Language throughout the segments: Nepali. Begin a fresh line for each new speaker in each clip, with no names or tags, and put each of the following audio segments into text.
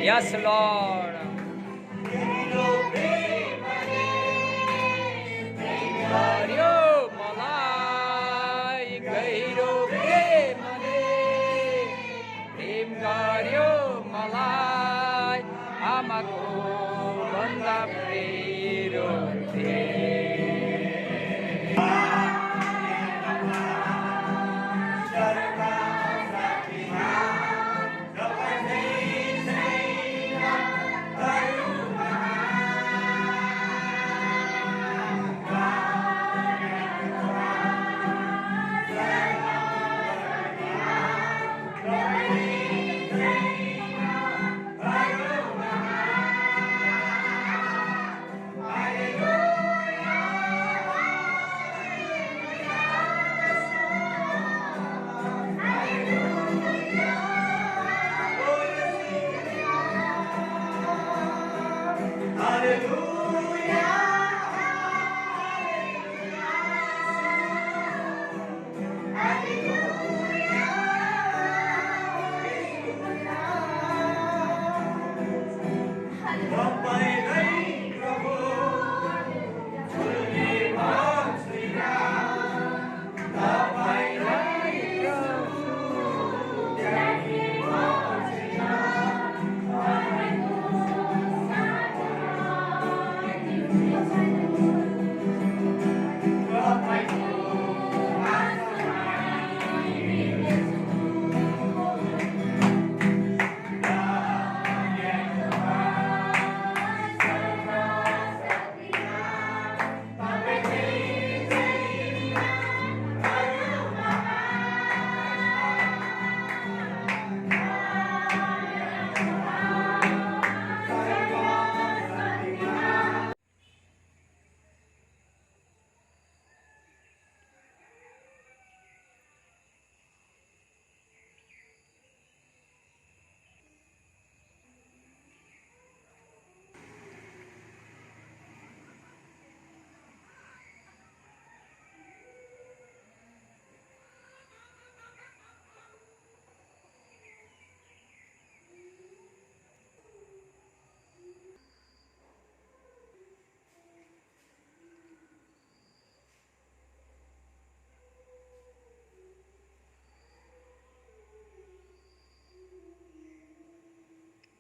Yes, Lord.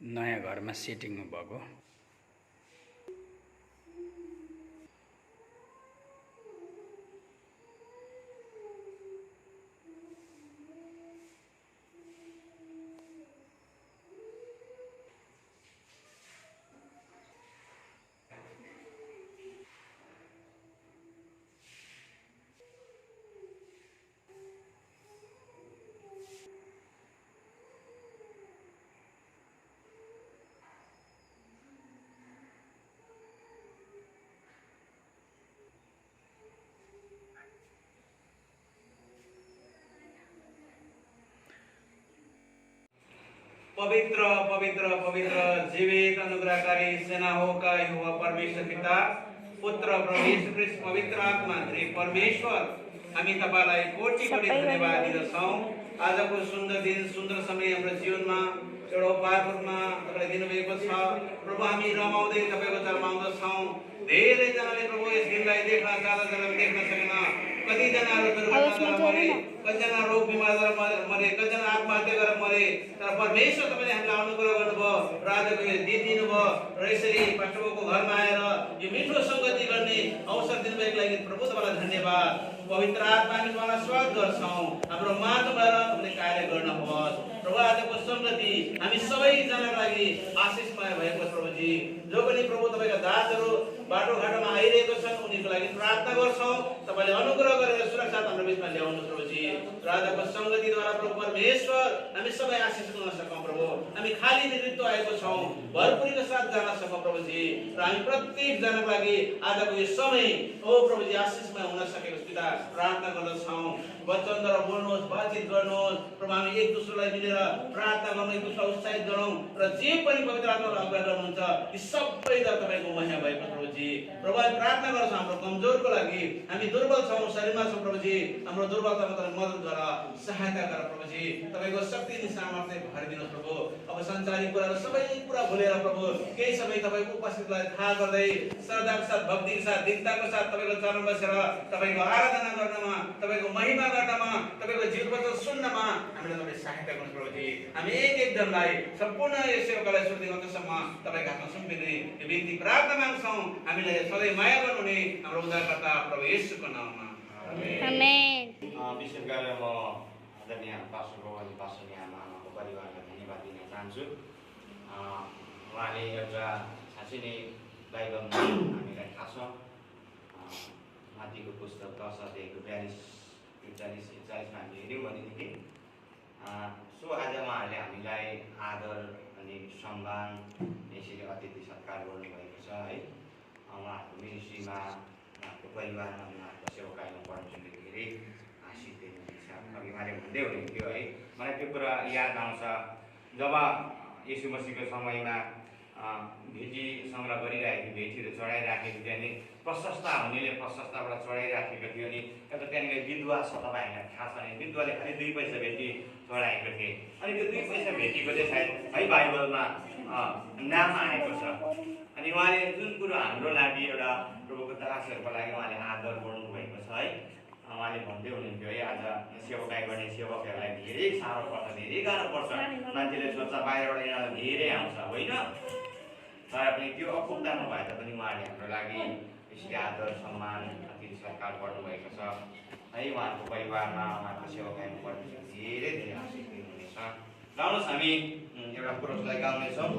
नयाँ घरमा सेटिङ भएको
पवित्र पवित्र पवित्र जीवित अनुग्रहकारी सेना हो का यहोवा परमेश्वर पिता पुत्र प्रभु येशू ख्रीष्ट पवित्र आत्मा परमेश्वर हामी तपाईलाई कोटी कोटी धन्यवाद दिन्छौं। आजको सुन्दर दिन सुन्दर समय हाम्रो जीवनमा एउटा उपहारमा तपाईले दिनुभएको छ। प्रभु हामी रमाउँदै तपाईको चरणमा आउँदछौं। धेरै जनाले प्रभु यस दिनलाई देख्न चाहँदा जनाले देख्न सकेन। कति जनाहरु दुर्घटनाद्वारा मरे, कति जना रोग बिमारद्वारा मरे, कति जना आत्महत्या गरेर मरे। तर परमेश्वर तपाईले हामीलाई अनुग्रह गर्नुभयो र आजको यो दिन दिनुभयो र यसरी पास्टरको घरमा आएर यो मिठो संगति गर्ने अवसर दिनुभएको लागि प्रभु तपाईलाई धन्यवाद। पवित्र आत्मा हामी तपाईलाई स्वागत गर्छौं। हाम्रो माझमा भएर तपाईले कार्य गर्नुहोस्। प्रभु आजको संगति हामी सबै जनाको लागि आशीषमय भएको छ। प्रभुजी जो पनि प्रभु तपाईका दासहरु बाटोघाटोमा आइरहेको छन् उनीहरुको लागि प्रार्थना गर्छौं। तपाईले अनुग्रह गरेर सुरक्षा हाम्रो बीचमा ल्याउनुहोस् प्रभुजी। र आजको संगतिद्वारा प्रभु परमेश्वर हामी सबै आशीष पाउन सकौं। प्रभु खाली नेतृत्व आएको छौँ भरपुरीको साथ जानसँग प्रभुजी र हामी प्रत्येकजनाको लागि आजको यो समय ओ प्रभुजी आशिषमय हुन सकेको पिता प्रार्थना गर्दछौँ वचनद्वारा बोल्नुहोस् बातचित गर्नुहोस् प्रभु हामी एक दोस्रोलाई मिलेर प्रार्थना गर्नु एक दोस्रोलाई उत्साहित गरौँ र जे पनि पवित्र आत्माले अगुवाई गर्नुहुन्छ ती सबैद्वारा तपाईँको महिमा भएको प्रभुजी प्रभु हामी प्रार्थना गर्छौँ हाम्रो कमजोरको लागि हामी दुर्बल छौँ शरीरमा छौँ प्रभुजी हाम्रो दुर्बलतामा तपाईँ मद्दत गर सहायता गर प्रभुजी तपाईँको शक्ति अनि सामर्थ्य भरिदिनुहोस् प्रभु अब संसारिक कुराहरू सबै कुरा भुलेर प्रभु केही समय तपाईँको उपस्थितिलाई थाहा गर्दै श्रद्धाको साथ भक्तिको साथ दीनताको साथ तपाईँको चरण बसेर तपाईँको आराधना गर्नमा तपाईँको महिमा गर्नमा तपाईँको जीवनको सुन्नमा हामीलाई तपाईँ सहायता गर्नुहोस् प्रभुजी हामी एक एकजनालाई सम्पूर्ण यो सेवकालाई सुन्दै अन्तसम्म तपाईँको हातमा सुम्पिने यो बिन्ती प्रार्थना माग्छौँ हामीलाई सधैँ माया गर्नुहुने हाम्रो उद्धारकर्ता प्रभु येशूको नाममा
आमेन।
विशेष गरेर म आदरणीय पास्टर अनि पास्टर आमाको परिवारलाई धन्यवाद दिन चाहन्छु। उहाँले एउटा साँच्चै नै बाइबलमा हामीलाई थाहा छ माथिको पुस्तक 10 अध्यायको 42-41-41मा हामीले हेऱ्यौँ भनेदेखि सो आज उहाँहरूले हामीलाई आदर अनि सम्मान यसरी अतिथि सत्कार गर्नुभएको छ है। उहाँहरूको मिनिस्ट्रीमा उहाँको परिवारमा उहाँहरूको सेवाकाईमा परमेश्वरले धेरै आशिष दिनुहुनेछ। अघि उहाँले भन्दै हुनुहुन्थ्यो है मलाई त्यो कुरा याद आउँछ जब यीशु मसीहको समयमा भेटी सङ्ग्रह गरिराखेको भेटीहरू चढाइराखेको थियो अनि प्रशस्ता हुनेले प्रशस्ताबाट चढाइराखेको थियो अनि एउटा त्यहाँनिर विधवा छ तपाईँहरूलाई थाहा छ भने विधवाले खालि 2 पैसा भेटी चढाएको थिए अनि त्यो 2 पैसा भेटीको चाहिँ सायद है बाइबलमा नाम आएको छ। अनि उहाँले जुन कुरो हाम्रो लागि एउटा प्रभुको दासहरूको लागि उहाँले आदर गर्नुभएको छ है। उहाँले भन्दै हुनुहुन्थ्यो है आज सेवाकाई गर्ने सेवकहरूलाई धेरै साह्रो पर्छ धेरै गाह्रो पर्छ मान्छेले सोच्छ बाहिरबाट यिनीहरू धेरै आउँछ होइन तर पनि त्यो अपुग्दामा भए तापनि उहाँले हाम्रो लागि यसरी आदर सम्मान अतिथि सत्कार गर्नुभएको छ है। उहाँहरूको परिवारमा उहाँहरूको सेवाकाईमा परमेश्वर धेरै धेरै आशिष दिनुहुनेछ। लाउनुहोस् हामी एउटा पुरुषलाई गाउनेछौँ।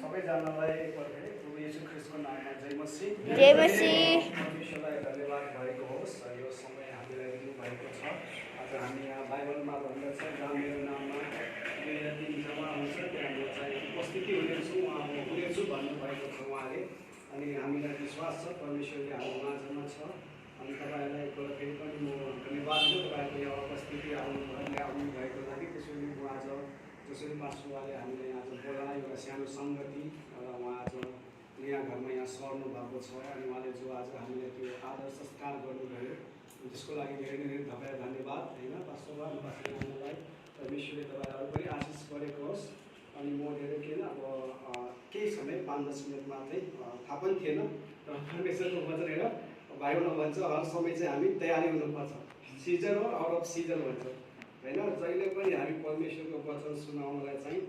सबैजनालाई प्रभु येशू ख्रीष्टको नाममा जय मसीह।
जय मसीह।
परमेश्वरलाई धन्यवाद भएको होस् यो समय हामीलाई दिनुभएको छ। आज हामी यहाँ बाइबलमा भन्दछ जहाँ मेरो नाममा 2 या 3 जम्मा हुन्छ त्यहाँ म चाहिँ उपस्थिति हुनेछु उहाँ म हुनेछु भन्नुभएको छ उहाँले। अनि हामीलाई विश्वास छ परमेश्वरले हाम्रो माझमा छ। अनि तपाईँहरूलाई एकपल्ट फेरि पनि म धन्यवाद दिन्छु तपाईँको यहाँ उपस्थिति आउनुभएको लागि। त्यसैले म आज जसरी पास्टरले हामीले आज बोलाएर एउटा सानो सङ्गति र उहाँ आज नयाँ घरमा यहाँ सर्नु भएको छ अनि उहाँले जो आज हामीले त्यो आदर संस्कार गर्नुभयो त्यसको लागि धेरै धेरै तपाईँ धन्यवाद होइन पास्टरलाई परमेश्वरले तपाईँलाई अरू पनि आशिष गरेको होस्। अनि म धेरै के अब केही समय 5-10 मिनटमा चाहिँ थाहा पनि थिएन र परमेश्वरको वचन हेर बाइबलमा भन्छ हर समय चाहिँ हामी तयारी हुनुपर्छ सिजन हो आउट अफ सिजन भन्छ होइन। जहिले पनि हामी परमेश्वरको वचन सुनाउनलाई चाहिँ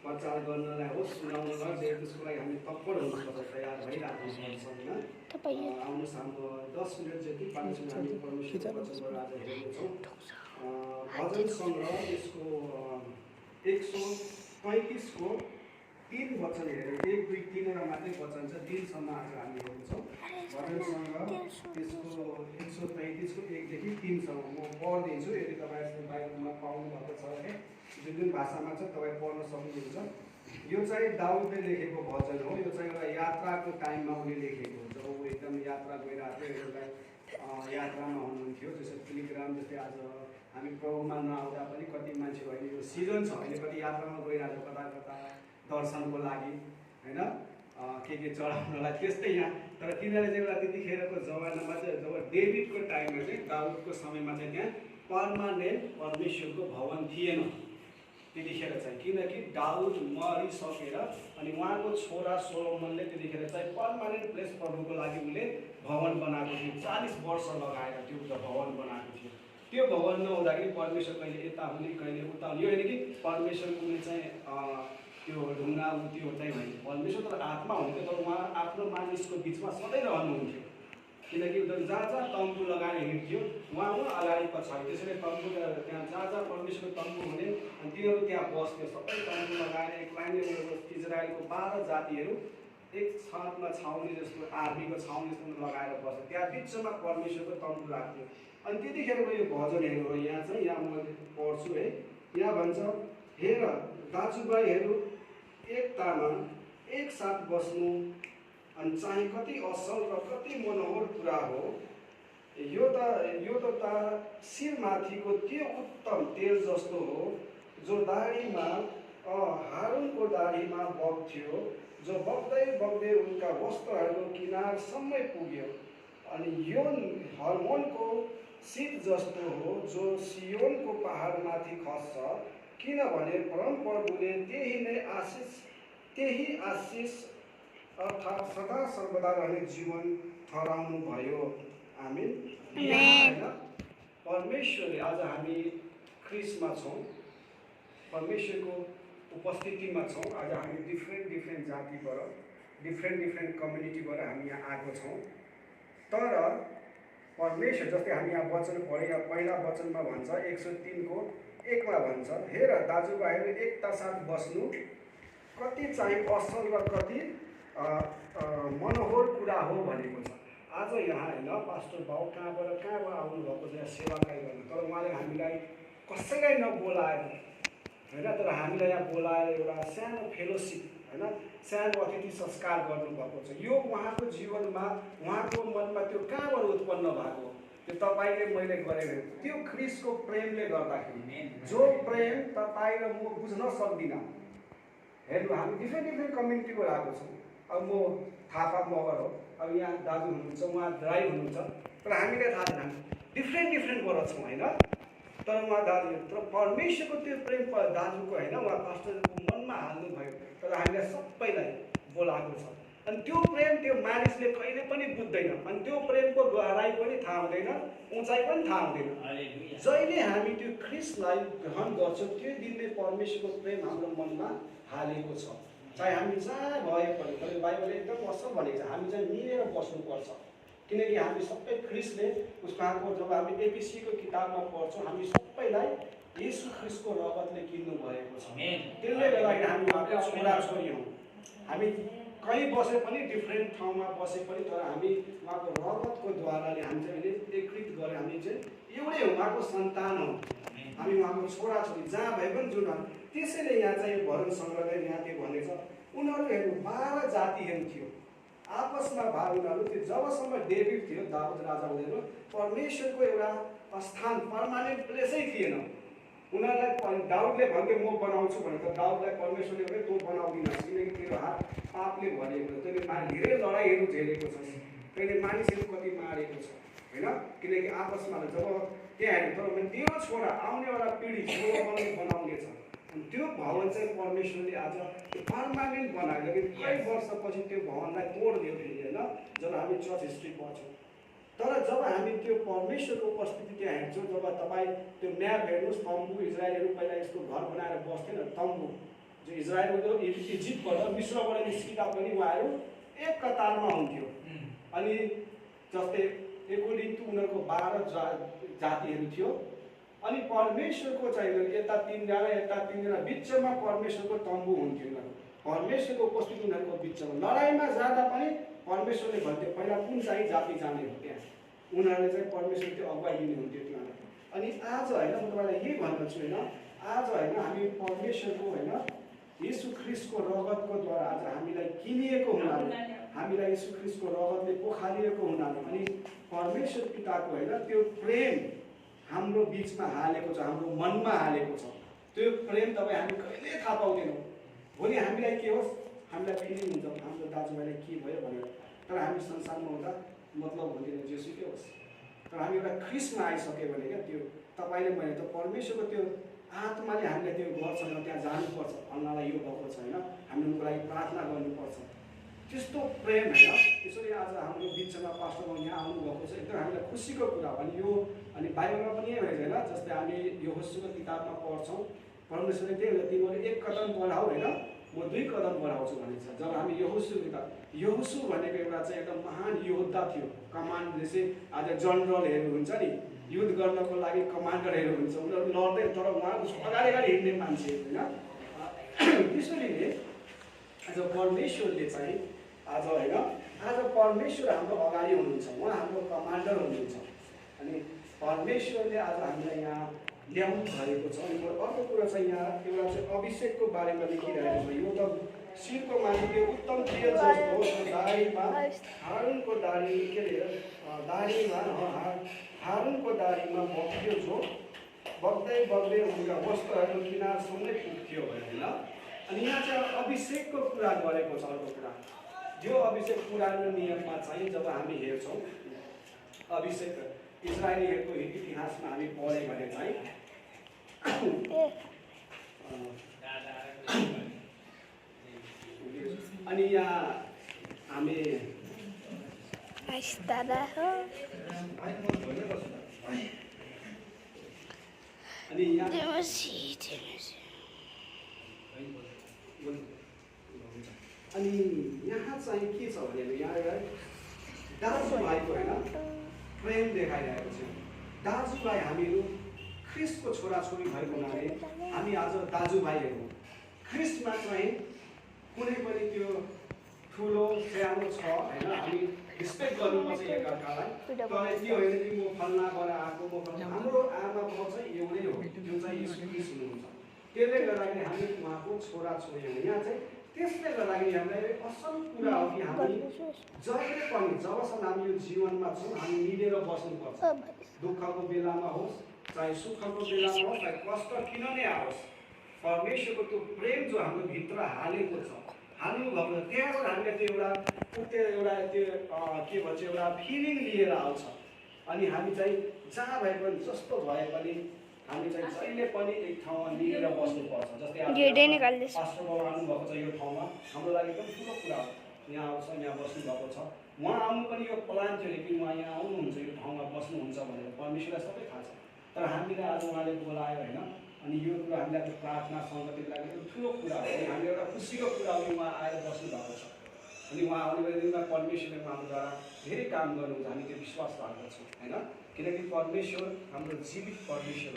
प्रचार गर्नलाई होस् सुनाउनलाई त्यसको लागि हामी तत्पर हुनुपर्छ तयार भइराख्नुपर्छ होइन। आउनुहोस् हाम्रो 10 मिनट जति 5 मिनट हामी परमेश्वरको वचनबाट आज हेर्नेछौँ। भजन सङ्ग्रह यसको 135 को 3 वचन हेऱ्यौँ, 1, 2, 3 मात्रै वचन छ, 3सम्म आज हामी हेर्छौँ। भजनसँग त्यसको 133 को 1 देखि 3सम्म म पढ्दैछु, यदि तपाईँहरूले बाइबलमा पाउनु भएको छ भने जुन भाषामा छ तपाईँ पढ्न सक्नुहुन्छ। यो चाहिँ दाउदले लेखेको भजन हो। यो चाहिँ एउटा यात्राको टाइममा उनले लेखेको हो, जब ऊ एकदम यात्रा गइरहेको थियो, एउटा यात्रामा हुनुहुन्थ्यो। जस्तै पिलिग्राम, जस्तै आज हामी प्रभुमा नआउँदा पनि कति मान्छे अहिले यो सिजन छ, अहिले कति यात्रामा गइरहेको कता कता दर्शनको लागि होइन, के चढाउनलाई। त्यस्तै यहाँ तर तिनीहरूले चाहिँ एउटा त्यतिखेरको जमानामा चाहिँ जब डेभिडको टाइममा चाहिँ दाउदको समयमा चाहिँ त्यहाँ पर्मानेन्ट परमेश्वरको भवन थिएन त्यतिखेर चाहिँ, किनकि दाउद मरिसकेर अनि उहाँको छोरा सोलोमनले त्यतिखेर चाहिँ पर्मानेन्ट प्लेस प्रभुको लागि उसले भवन बनाएको थियो। 40 वर्ष लगाएर त्यो भवन बनाएको थियो। त्यो भवन नहुँदाखेरि परमेश्वर कहिले यता हुने कहिले उता हुने, यो होइन कि परमेश्वर कुनै चाहिँ त्यो ढुङ्गा त्यो चाहिँ होइन। परमेश्वर तर आत्मा हुन्थ्यो, तर उहाँ आफ्नो मानिसको बिचमा सधैँ रहनुहुन्थ्यो, किनकि उनीहरू जहाँ जहाँ तम्बु लगाएर हिँड्थ्यो उहाँ अगाडि पछाडि। त्यसैले तम्बु त्यहाँ जहाँ परमेश्वरको तम्बु हुने अनि तिनीहरू त्यहाँ बस्थ्यो। सबै तम्बु लगाएर एक लाइनले इजरायलको 12 जातिहरू एक छतमा छाउनी जस्तो, आर्मीको छाउनी जस्तो लगाएर बस्थ्यो। त्यहाँ बिचमा परमेश्वरको तम्बु राख्थ्यो। अनि त्यतिखेरको यो भजनहरू हो। यहाँ चाहिँ यहाँ म पढ्छु है। यहाँ भन्छ, हेर दाजुभाइहरू एकतामा एकसाथ बस्नु अनि चाहिँ कति असल र कति मनोहर कुरा हो। यो त शिरमाथिको त्यो उत्तम तेल जस्तो हो जो दाढीमा हारुनको दाढीमा बग्थ्यो, जो बग्दै बग्दै उनका वस्त्रहरूको किनारसम्मै पुग्यो। अनि यो हर्मोनको शीत जस्तो हो जो सियोनको पहाडमाथि खस्छ, किनभने परमप्रभुले त्यही आशिष अर्थात् सदा सर्वदा रहने जीवन ठहराउनु भयो। आमीन। परमेश्वरले आज हामी ख्रिस्टमा छौँ, परमेश्वरको उपस्थितिमा छौँ। आज हामी डिफ्रेन्ट जातिबाट डिफ्रेन्ट कम्युनिटीबाट हामी यहाँ आएको छौँ। तर परमेश्वर जस्तै हामी यहाँ वचन पढे, यहाँ पहिला वचनमा भन्छ 103 को 1 मा भन्छ, हेर दाजुभाइहरू एकता साथ बस्नु कति चाहिँ असल र कति मनोहर कुरा हो भनेको छ। आज यहाँ होइन पास्टर बाउ कहाँबाट आउनुभएको छ यहाँ सेवाकाई गर्न, तर उहाँले हामीलाई कसैलाई नबोलाएर होइन, तर हामीलाई यहाँ बोलाएर एउटा सानो फेलोसिप होइन, सानो अतिथि संस्कार गर्नुभएको छ। यो उहाँको जीवनमा उहाँको मनमा त्यो कहाँबाट उत्पन्न भएको, त्यो तपाईँले मैले गरेको त्यो ख्रिस्टको प्रेमले गर्दाखेरि, जो प्रेम तपाईँ र म बुझ्न सक्दिनँ। हेर्नु, हामी डिफ्रेन्ट कम्युनिटीबाट आएको छौँ। अब म थापा मगर हो, अब यहाँ दाजु हुनुहुन्छ, उहाँ राई हुनुहुन्छ, तर हामीले थाहा छैन, हामी डिफ्रेन्टबाट छौँ होइन। तर उहाँ दाजु, तर परमेश्वरको त्यो प्रेम दाजुको होइन, उहाँ पास्टरको मनमा हाल्नुभयो, तर हामीलाई सबैलाई बोलाएको छ। अनि त्यो प्रेम त्यो मानिसले कहिले पनि बुझ्दैन, अनि त्यो प्रेमको गहराई पनि थाहा हुँदैन, उचाइ पनि थाहा हुँदैन। जहिले हामी त्यो ख्रिस्टलाई ग्रहण गर्छौँ त्यो दिनले परमेश्वरको प्रेम हाम्रो मनमा हालेको छ। चाहे हामी जहाँ भए पनि, तर बाइबलले एकदम असल भनेको छ, हामी चाहिँ मिलेर बस्नुपर्छ। किनकि हामी सबै ख्रिस्टले उसको जब हामी एपिसीको किताबमा पढ्छौँ, हामी सबैलाई येशू ख्रिस्टको रगतले किन्नु भएको छ। त्यसले गर्दाखेरि हामी उहाँको छोराछोरी हौँ। हामी कहीँ बसे पनि, डिफ्रेन्ट ठाउँमा बसे पनि, तर हामी उहाँको रगतको द्वाराले हामी चाहिँ एकीकृत गरेर हामी चाहिँ एउटै उहाँको सन्तान हौँ। हामी उहाँको छोराछोरी जहाँ भए पनि जुन। त्यसैले यहाँ चाहिँ भजन सङ्ग्रहले यहाँ के भनेछ, उनीहरू हेर्नु 12 जातिहरू थियो आपसमा भाइ। उनीहरू त्यो जबसम्म डेभिड थियो, दाउद राजा हुँदैन, परमेश्वरको एउटा स्थान पर्मानेन्ट प्लेसै थिएन। उनीहरूलाई दाउदले भन्थ्यो म बनाउँछु भने, त दाउदलाई परमेश्वरले भने तँ बनाउँदिनस्, किनकि तेरो हात पापले भरिएको छ, तैँले धेरै लडाइँहरू झेलेको छस्, तैँले मानिसहरू कति मारेको छ होइन। किनकि आपसमा जब त्यहाँ हेर्नु, तर तेरो छोरा आउनेवाला पिँढी सोलोमनले बनाउनेछ। अनि त्यो भवन चाहिँ परमेश्वरले आज त्यो पर्मानेन्ट बनायो। लेकिन कति वर्षपछि त्यो भवनलाई तोडिदियो फेरि होइन, जब हामी चर्च हिस्ट्री पढ्छौँ। तर जब हामी त्यो परमेश्वरको उपस्थिति त्यहाँ हेर्छौँ, जब तपाईँ त्यो म्याप हेर्नुहोस्, तम्बु इजरायलहरू पहिला यस्तो घर बनाएर बस्थेन, तम्बु जो इजरायलको इजिप्टबाट मिस्रबाट निस्किँदा पनि उहाँहरू एक कतारमा हुन्थ्यो। अनि जस्तै एकोली उनीहरूको 12 जातिहरू थियो। अनि परमेश्वरको चाहिँ यता 3 जना यता 3 जना बिचमा परमेश्वरको तम्बु हुन्थ्यो। परमेश्वरको उपस्थिति उनीहरूको बिचमा लडाइँमा जाँदा पनि परमेश्वरले भन्थ्यो पहिला कुन चाहिँ जाति जाने हो त्यहाँ उनीहरूले चाहिँ परमेश्वर त्यो अगुवाई दिनुहुन्थ्यो तिमीहरूलाई। अनि आज होइन म तपाईँलाई यही भन्दछु होइन आज होइन हामी परमेश्वरको होइन यीशु ख्रीष्टको रगतको द्वारा आज हामीलाई किनिएको हुनाले हामीलाई यीशु ख्रीष्टको रगतले पोखालिएको हुनाले अनि परमेश्वर पिताको होइन त्यो प्रेम हाम्रो बिचमा हालेको छ हाम्रो मनमा हालेको छ। त्यो प्रेम तपाईँ हामी कहिले थाहा पाउँदैनौँ। भोलि हामीलाई के होस् हामीलाई फिलिङ हुन्छ हाम्रो दाजुभाइलाई के भयो भनेर तर हामी संसारमा हुँदा मतलब हुँदैन जेसुकै होस् तर हामी एउटा ख्रीष्टमा आइसक्यो भने क्या त्यो तपाईँले मैले त परमेश्वरको त्यो आत्माले हामीलाई त्यो गर्छ त्यहाँ जानुपर्छ अन्नालाई यो भएको छ होइन हामीले उनको लागि प्रार्थना गर्नुपर्छ त्यस्तो प्रेम होइन। त्यसरी आज हाम्रो बिचमा पास्टर यहाँ आउनुभएको छ एकदम हामीलाई खुसीको कुरा हो। अनि यो अनि बाइबलमा पनि यही होइन जस्तै हामी यहोशूको किताबमा पढ्छौँ परमेश्वरले त्यही हुन्छ तिमीहरू 1 कदम बढाऊ होइन म 2 कदम बढाउँछु भनेको छ। जब हामी यहोशू किताब यहोशू भनेको एउटा चाहिँ एकदम महान योद्धा थियो कमान्ड जस्तै आज जनरलहरू हुन्छ नि युद्ध गर्नको लागि कमान्डरहरू हुन्छ उनीहरू लड्दै तर उहाँ अगाडि अगाडि हिँड्ने मान्छे होइन। त्यसरी नै आज परमेश्वरले चाहिँ आज होइन आज परमेश्वर हाम्रो अगाडि हुनुहुन्छ उहाँ हाम्रो कमान्डर हुनुहुन्छ। अनि परमेश्वरले आज हामीलाई यहाँ ल्याउनु भएको छ। अनि अर्को कुरा चाहिँ यहाँ एउटा चाहिँ अभिषेकको बारेमा लेखिरहेको छ यो त शिरको माथि त्यो उत्तम तेल जस्तो दाढीमा हारुनको दाढी के अरे दाढीमा हारुनको दाढीमा बग्थ्यो जो बग्दै बग्दै उनका वस्त्रहरू किनारसँगै पुग्थ्यो होइन। अनि यहाँ चाहिँ अभिषेकको कुरा गरेको छ। अर्को कुरा यो अभिषेक पुरानो नियममा चाहिँ जब हामी हेर्छौँ अभिषेक इजरायलीहरूको इतिहासमा हामी पढ्यौँ भने चाहिँ अनि यहाँ हामी अनि यहाँ अनि यहाँ चाहिँ के छ भने यहाँ एउटा दाजुभाइको होइन प्रेम देखाइरहेको छ। दाजुभाइ हामीहरू ख्रीष्टको छोराछोरी भएको हुनाले हामी आज दाजुभाइहरू ख्रीष्टमा चाहिँ कुनै पनि त्यो ठुलो सानो छ होइन हामी रिस्पेक्ट गर्नुपर्छ एकअर्कालाई। तर त्यो होइन कि म फल्नाबाट आएको म हाम्रो आमा बाउ चाहिँ एउटै हो त्यो चाहिँ यीशु ख्रीष्ट हुनुहुन्छ। त्यसले गर्दाखेरि हामी उहाँको छोराछोरी हो। यहाँ चाहिँ त्यसले गर्दाखेरि हामीलाई असल कुरा हो कि हामी जहिले पनि जबसम्म हामी यो जीवनमा छौँ हामी मिलेर बस्नुपर्छ। दुःखको बेलामा होस् चाहे सुखको बेलामा होस् चाहे कष्ट किन नै आओस् परमेश्वरको त्यो प्रेम जो हाम्रो भित्र हालेको छ हाल्नु भएको छ त्यहाँबाट हामीले त्यो एउटा त्यो के भन्छ एउटा फिलिङ लिएर आउँछ। अनि हामी चाहिँ जहाँ भए पनि जस्तो भए पनि हामी चाहिँ जहिले पनि एक ठाउँमा मिलेर बस्नुपर्छ। जस्तै पास्टर बाबु आउनुभएको छ यो ठाउँमा हाम्रो लागि एकदम ठुलो कुरा हो। यहाँ आउँछ यहाँ बस्नुभएको छ उहाँ आउनु पनि यो प्लान थियो कि उहाँ यहाँ आउनुहुन्छ यो ठाउँमा बस्नुहुन्छ भनेर परमेश्वरलाई सबै थाहा छ। तर हामीलाई आज उहाँले बोलायो होइन अनि यो कुरा हामीलाई प्रार्थना सङ्गतिको लागि एकदम ठुलो कुरा हो। अनि हामी एउटा खुसीको कुरा हो कि उहाँ आएर बस्नुभएको छ। अनि उहाँ आउने दिनमा परमेश्वरले उहाँद्वारा धेरै काम गर्नुहुन्छ हामी त्यो विश्वास राख्दछौँ होइन। किनकि परमेश्वर हाम्रो जीवित परमेश्वर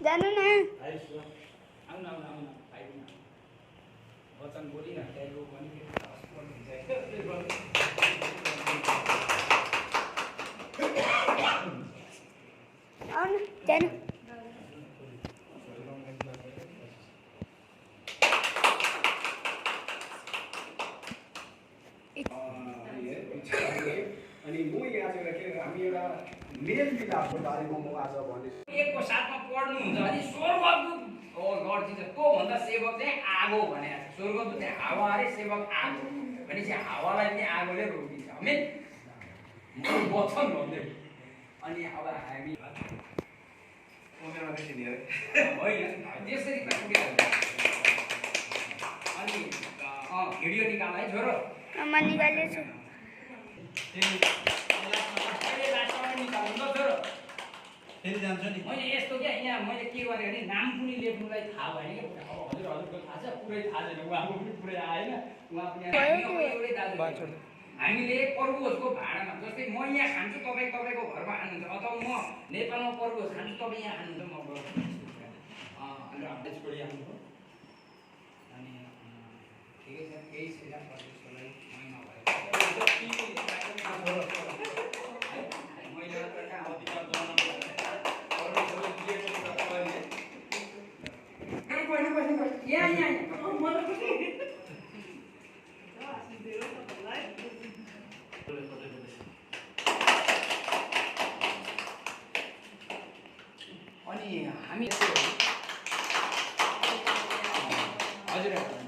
जानु न
वचन बोलिरहेको
जानु
अनि म यहाँ चाहिँ के हामी एउटा मेल मिलापको बारेमा म आज भन्दैछु।
एकको साथमा पढ्नुहुन्छ भने स्वर्गदूत हो लर्ड जिजस को भन्दा सेवक चाहिँ आगो भनेको छ। स्वर्गदूत चाहिँ हावा अरे सेवक आगो भनेपछि हावालाई पनि आगोले रोकिन्छ आमेन वचन भन्दै। अनि अब हामी होइन त्यसरी अनि भिडियो निकाल है छोरो
म निकालेछु
फेरि जान्छ नि
मैले यस्तो क्या यहाँ मैले के गरेँ भने नाम पनि लेख्नुलाई थाहा भएन क्या। अब हजुरको थाहा छ पुरै थाहा छैन उहाँको पनि पुरै आएन उहाँ पनि एउटै दाजु हामीले परभोजको भाडामा जस्तै म यहाँ खान्छु तपाईँ तपाईँको घरमा खानुहुन्छ अथवा म नेपालमा परभोज खान्छु तपाईँ यहाँ खानुहुन्छ म अन्त
त्यसपछि आउनुभयो
अनि ठिकै छ केही छैन परभोजकोलाई महिना भयो महिना त कहाँ अधिकार बनाउनु यहाँ अनि हामी हजुर